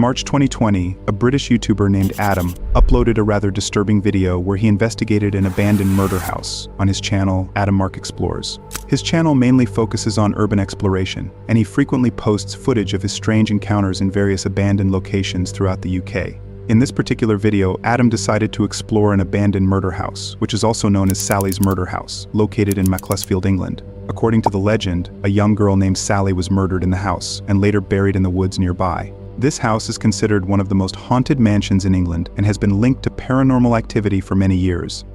March 2020, a British YouTuber named Adam uploaded a rather disturbing video where he investigated an abandoned murder house on his channel, Adam Mark Explores. His channel mainly focuses on urban exploration, and he frequently posts footage of his strange encounters in various abandoned locations throughout the UK. In this particular video, Adam decided to explore an abandoned murder house, which is also known as Sally's Murder House, located in Macclesfield, England. According to the legend, a young girl named Sally was murdered in the house and later buried in the woods nearby. This house is considered one of the most haunted mansions in England and has been linked to paranormal activity for many years.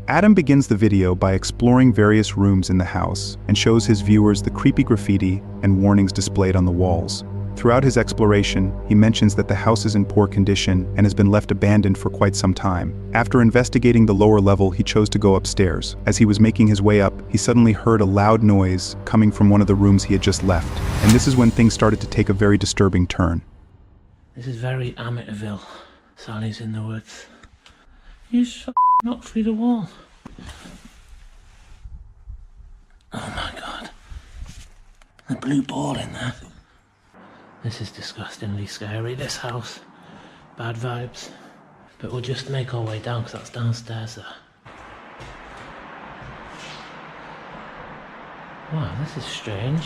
Adam begins the video by exploring various rooms in the house and shows his viewers the creepy graffiti and warnings displayed on the walls. Throughout his exploration, he mentions that the house is in poor condition and has been left abandoned for quite some time. After investigating the lower level, he chose to go upstairs. As he was making his way up, he suddenly heard a loud noise coming from one of the rooms he had just left. And this is when things started to take a very disturbing turn. This is very Amityville. Sally's in the woods. You just knocked through the wall. Oh my god. The blue ball in there. This is disgustingly scary, this house. Bad vibes. But we'll just make our way down because that's downstairs there. Wow, this is strange.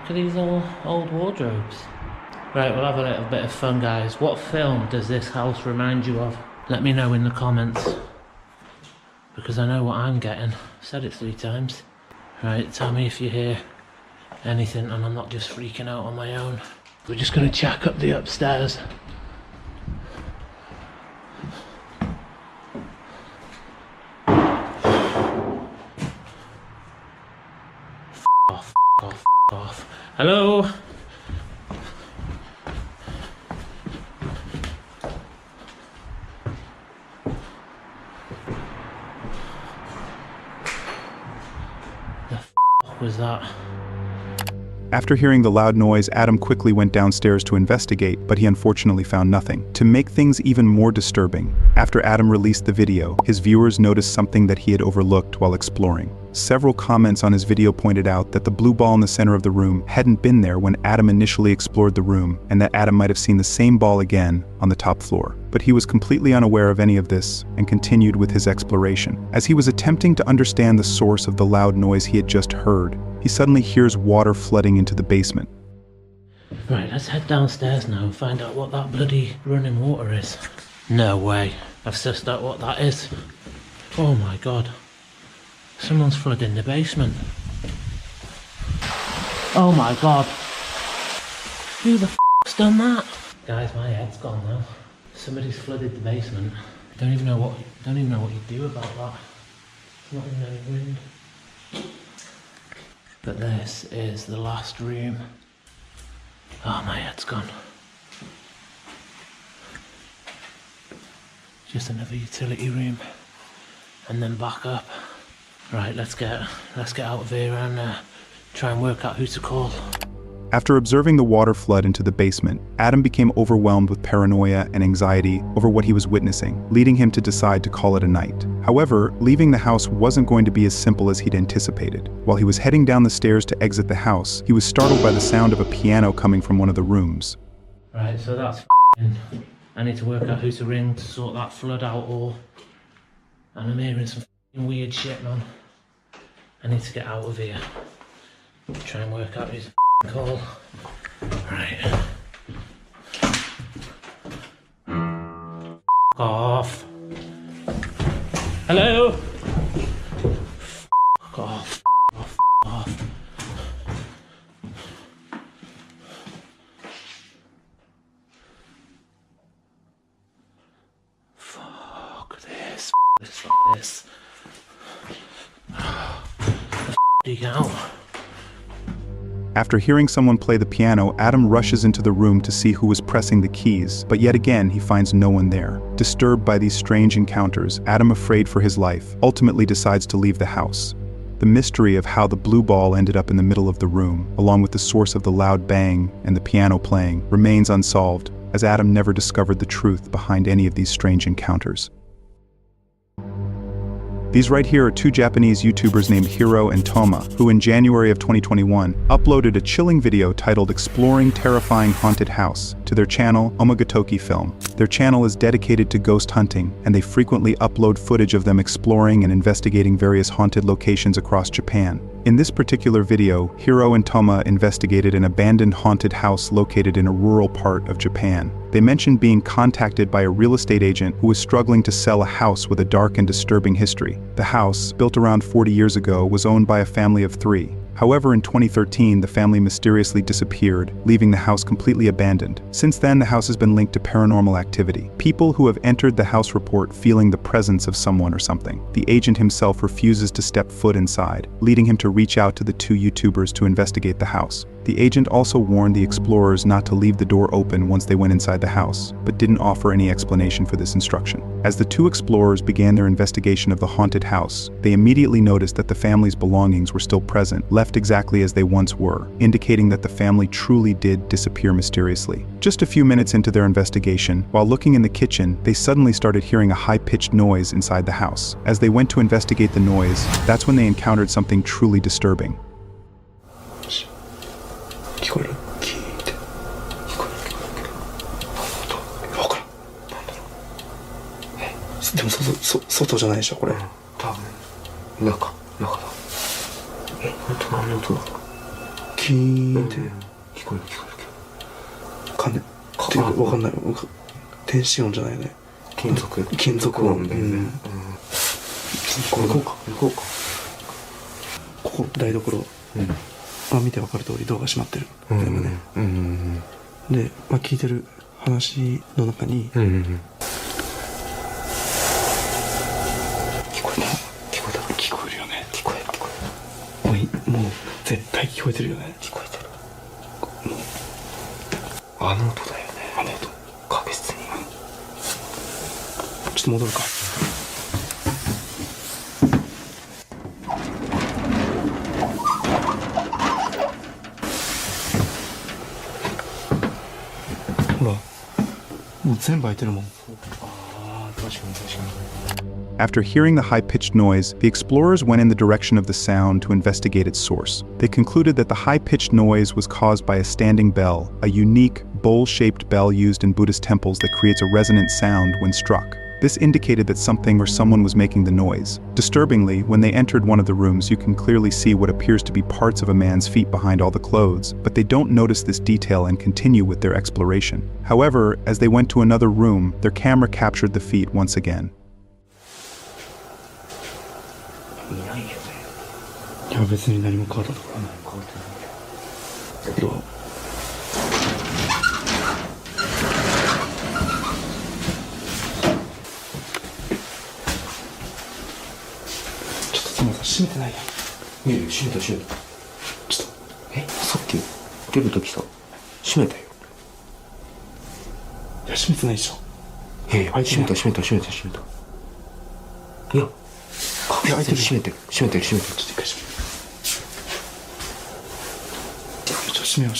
Look at these old wardrobes. Right, we'll have a little bit of fun, guys. What film does this house remind you of? Let me know in the comments. Because I know what I'm getting. I've said it 3 times. Right, tell me if you hear anything and I'm not just freaking out on my own. We're just going to check up the upstairs. F off. Hello? The f was that? After hearing the loud noise, Adam quickly went downstairs to investigate, but he unfortunately found nothing. To make things even more disturbing, after Adam released the video, his viewers noticed something that he had overlooked while exploring. Several comments on his video pointed out that the blue ball in the center of the room hadn't been there when Adam initially explored the room, and that Adam might have seen the same ball again on the top floor. But he was completely unaware of any of this and continued with his exploration. As he was attempting to understand the source of the loud noise he had just heard, he suddenly hears water flooding into the basement. Right, let's head downstairs now and find out what that bloody running water is. No way. I've sussed out what that is. Oh my god. Someone's flooding the basement. Oh my god. Who the f***'s done that? Guys, my head's gone now. Somebody's flooded the basement. Don't even know what you do about that. There's not even any wind. But this is the last room. Oh, my head's gone. Just another utility room. And then back up. Right, let's get out of here and try and work out who to call. After observing the water flood into the basement, Adam became overwhelmed with paranoia and anxiety over what he was witnessing, leading him to decide to call it a night. However, leaving the house wasn't going to be as simple as he'd anticipated. While he was heading down the stairs to exit the house, he was startled by the sound of a piano coming from one of the rooms. Right, so that's I need to work out who to ring to sort that flood out, and I'm hearing some weird shit, man. I need to get out of here. Try and work out who's call. Right. Off. Hello? Off. Off. Fuck this. Fuck this. Do you get out? After hearing someone play the piano, Adam rushes into the room to see who was pressing the keys, but yet again he finds no one there. Disturbed by these strange encounters, Adam, afraid for his life, ultimately decides to leave the house. The mystery of how the blue ball ended up in the middle of the room, along with the source of the loud bang and the piano playing, remains unsolved, as Adam never discovered the truth behind any of these strange encounters. These right here are two Japanese YouTubers named Hiro and Toma, who in January of 2021 uploaded a chilling video titled Exploring Terrifying Haunted House to their channel Omagatoki Film. Their channel is dedicated to ghost hunting, and they frequently upload footage of them exploring and investigating various haunted locations across Japan. In this particular video, Hiro and Toma investigated an abandoned haunted house located in a rural part of Japan. They mentioned being contacted by a real estate agent who was struggling to sell a house with a dark and disturbing history. The house, built around 40 years ago, was owned by a family of 3. However, in 2013, the family mysteriously disappeared, leaving the house completely abandoned. Since then, the house has been linked to paranormal activity. People who have entered the house report feeling the presence of someone or something. The agent himself refuses to step foot inside, leading him to reach out to the 2 YouTubers to investigate the house. The agent also warned the explorers not to leave the door open once they went inside the house, but didn't offer any explanation for this instruction. As the 2 explorers began their investigation of the haunted house, they immediately noticed that the family's belongings were still present, left exactly as they once were, indicating that the family truly did disappear mysteriously. Just a few minutes into their investigation, while looking in the kitchen, they suddenly started hearing a high-pitched noise inside the house. As they went to investigate the noise, that's when they encountered something truly disturbing. 聞こえる聞いて聞こえる聞こえる分からんなんだろうでも外じゃないでしょこれ多分中だ本当何の音だキーンって聞こえるかんねっていうか分かんない天使音じゃないよね金属音だよね行こうかここ台所見て分かる通りドアが閉まってる全部ねで、聞いてる話の中に聞こえるよねもう絶対聞こえてるよね聞こえてるもうあの音だよねあの音確実にちょっと戻るかほらもう全部開いてるもんAfter hearing the high-pitched noise, the explorers went in the direction of the sound to investigate its source. They concluded that the high-pitched noise was caused by a standing bell, a unique, bowl-shaped bell used in Buddhist temples that creates a resonant sound when struck. This indicated that something or someone was making the noise. Disturbingly, when they entered one of the rooms, you can clearly see what appears to be parts of a man's feet behind all the clothes, but they don't notice this detail and continue with their exploration. However, as they went to another room, their camera captured the feet once again. いや別に何も変わったところはないどうちょっとつまさん閉めてないやんいや閉めたちょっとさっき出るときさ閉めたよいや閉めてないでしょいや閉めたいや開いてる閉めてるちょっと一回閉めよう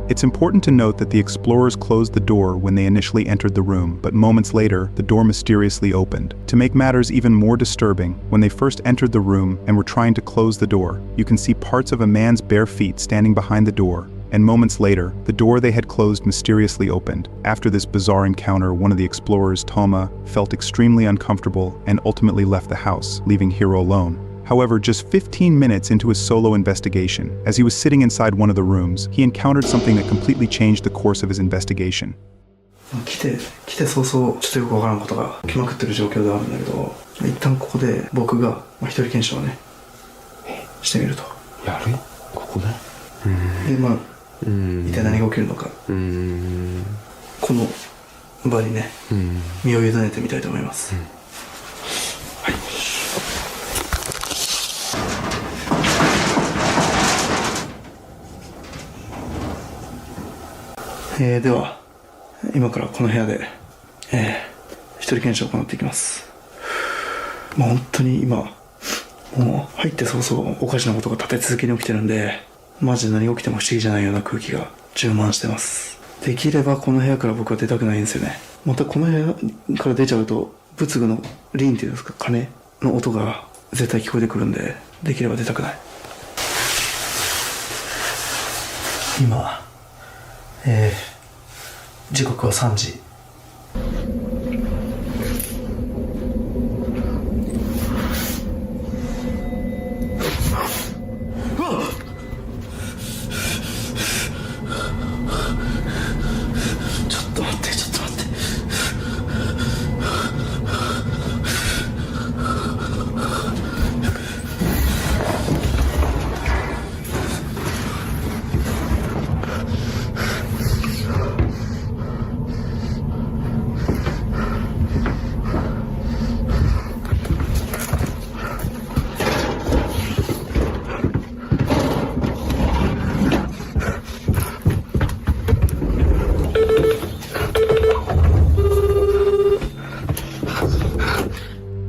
It's important to note that the explorers closed the door when they initially entered the room, but moments later, the door mysteriously opened. To make matters even more disturbing, when they first entered the room and were trying to close the door, you can see parts of a man's bare feet standing behind the door, and moments later, the door they had closed mysteriously opened. After this bizarre encounter, one of the explorers, Toma, felt extremely uncomfortable and ultimately left the house, leaving Hiro alone. However, just 15 minutes into his solo investigation, as he was sitting inside one of the rooms, he encountered something that completely changed the course of his investigation. 来て早々ちょっとよくわからんことが来まくってる状況ではあるんだけど一旦ここで僕が一人検証をねしてみるとやるここでで一体何が起きるのかこの場にね身を委ねてみたいと思います、はいでは今からこの部屋で、一人検証を行っていきます。本当に今もう入って早々おかしなことが立て続けに起きてるんでマジで何が起きても不思議じゃないような空気が充満してます。できればこの部屋から僕は出たくないんですよね。またこの部屋から出ちゃうと仏具の鈴っていうんですか、鐘の音が絶対聞こえてくるんで、できれば出たくない。今時刻は3時。ちょっと待って。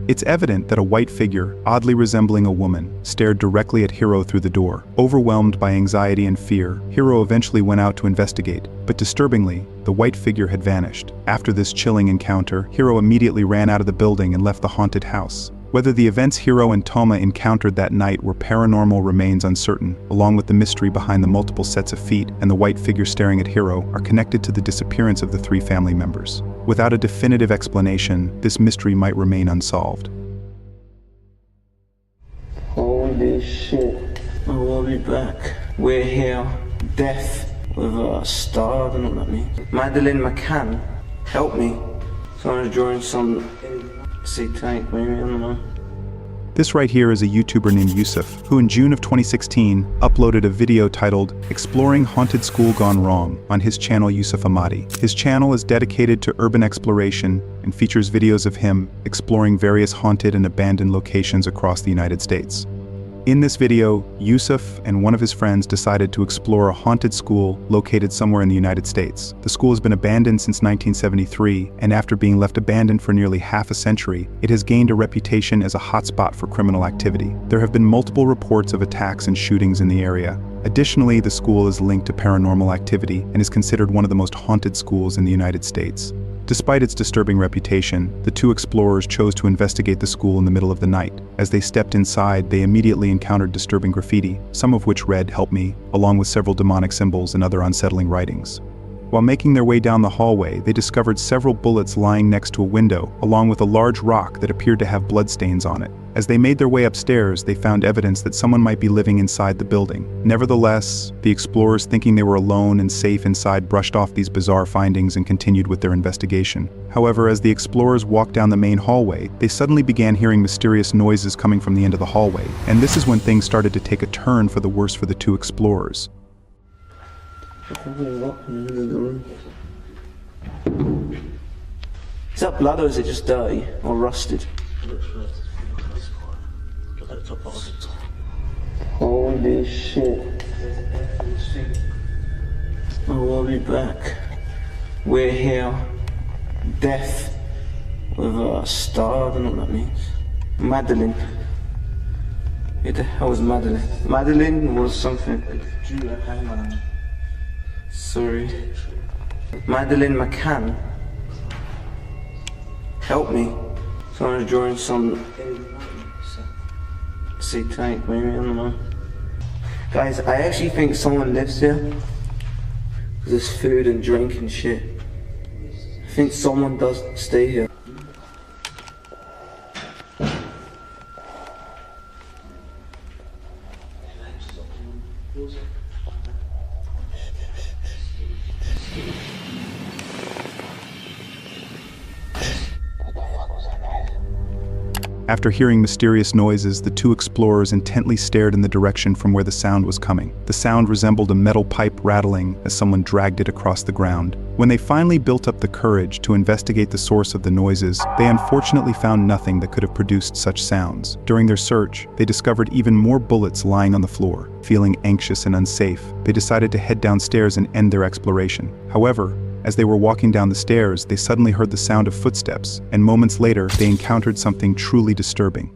It's evident that a white figure, oddly resembling a woman, stared directly at Hiro through the door. Overwhelmed by anxiety and fear, Hiro eventually went out to investigate, but disturbingly, the white figure had vanished. After this chilling encounter, Hiro immediately ran out of the building and left the haunted house. Whether the events Hiro and Toma encountered that night were paranormal remains uncertain, along with the mystery behind the multiple sets of feet and the white figure staring at Hiro are connected to the disappearance of the 3 family members. Without a definitive explanation, this mystery might remain unsolved. Holy shit. Oh, I'll be back. We're here. Death with a star. I don't know what that means. Madeleine McCann, help me. Someone's drawing some satanic, maybe, I don't know. This right here is a YouTuber named Yusuf, who in June of 2016 uploaded a video titled Exploring Haunted School Gone Wrong on his channel Yusuf Ahmadi. His channel is dedicated to urban exploration and features videos of him exploring various haunted and abandoned locations across the United States. In this video, Yusuf and one of his friends decided to explore a haunted school located somewhere in the United States. The school has been abandoned since 1973, and after being left abandoned for nearly half a century, it has gained a reputation as a hotspot for criminal activity. There have been multiple reports of attacks and shootings in the area. Additionally, the school is linked to paranormal activity and is considered one of the most haunted schools in the United States. Despite its disturbing reputation, the 2 explorers chose to investigate the school in the middle of the night. As they stepped inside, they immediately encountered disturbing graffiti, some of which read, "Help me," along with several demonic symbols and other unsettling writings. While making their way down the hallway, they discovered several bullets lying next to a window, along with a large rock that appeared to have bloodstains on it. As they made their way upstairs, they found evidence that someone might be living inside the building. Nevertheless, the explorers, thinking they were alone and safe inside, brushed off these bizarre findings and continued with their investigation. However, as the explorers walked down the main hallway, they suddenly began hearing mysterious noises coming from the end of the hallway, and this is when things started to take a turn for the worse for the 2 explorers. Is that blood or is it just dirty or rusted? Holy shit. Oh, I'll be back. We're here. Death with a star. I don't know what that means. Madeleine. Who the hell was Madeleine? Madeleine was something. Sorry. Madeleine McCann. Help me. Someone's drawing some satanic, maybe, I don't know. Guys, I actually think someone lives here. There's food and drink and shit. I think someone does stay here. After hearing mysterious noises, the 2 explorers intently stared in the direction from where the sound was coming. The sound resembled a metal pipe rattling as someone dragged it across the ground. When they finally built up the courage to investigate the source of the noises, they unfortunately found nothing that could have produced such sounds. During their search, they discovered even more bullets lying on the floor. Feeling anxious and unsafe, they decided to head downstairs and end their exploration. However, as they were walking down the stairs, they suddenly heard the sound of footsteps, and moments later, they encountered something truly disturbing.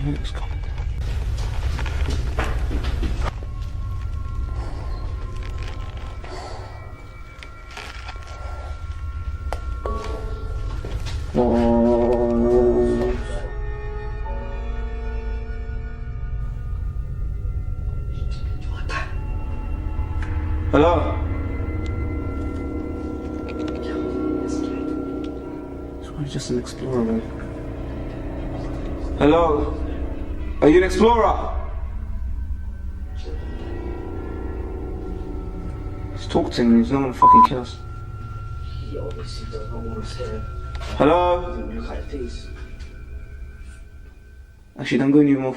Who's coming? Hello? It's just an explorer, man. Hello? Are you an explorer? Just talk to him, he's not gonna fucking kill us. He obviously does not want us here. Hello? Look at this. Actually, don't go any more.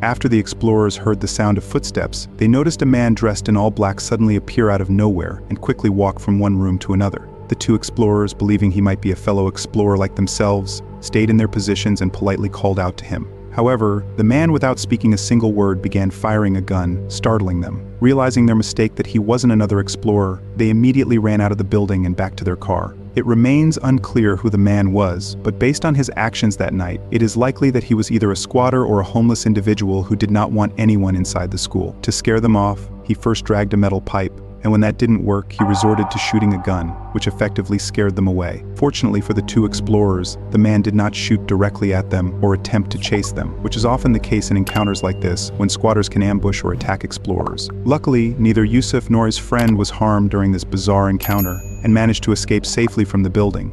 After the explorers heard the sound of footsteps, they noticed a man dressed in all black suddenly appear out of nowhere and quickly walk from one room to another. The two explorers, believing he might be a fellow explorer like themselves, stayed in their positions and politely called out to him. However, the man, without speaking a single word, began firing a gun, startling them. Realizing their mistake that he wasn't another explorer, they immediately ran out of the building and back to their car. It remains unclear who the man was, but based on his actions that night, it is likely that he was either a squatter or a homeless individual who did not want anyone inside the school. To scare them off, he first dragged a metal pipe, and when that didn't work, he resorted to shooting a gun, which effectively scared them away. Fortunately for the two explorers, the man did not shoot directly at them or attempt to chase them, which is often the case in encounters like this, when squatters can ambush or attack explorers. Luckily, neither Yusuf nor his friend was harmed during this bizarre encounter, and managed to escape safely from the building.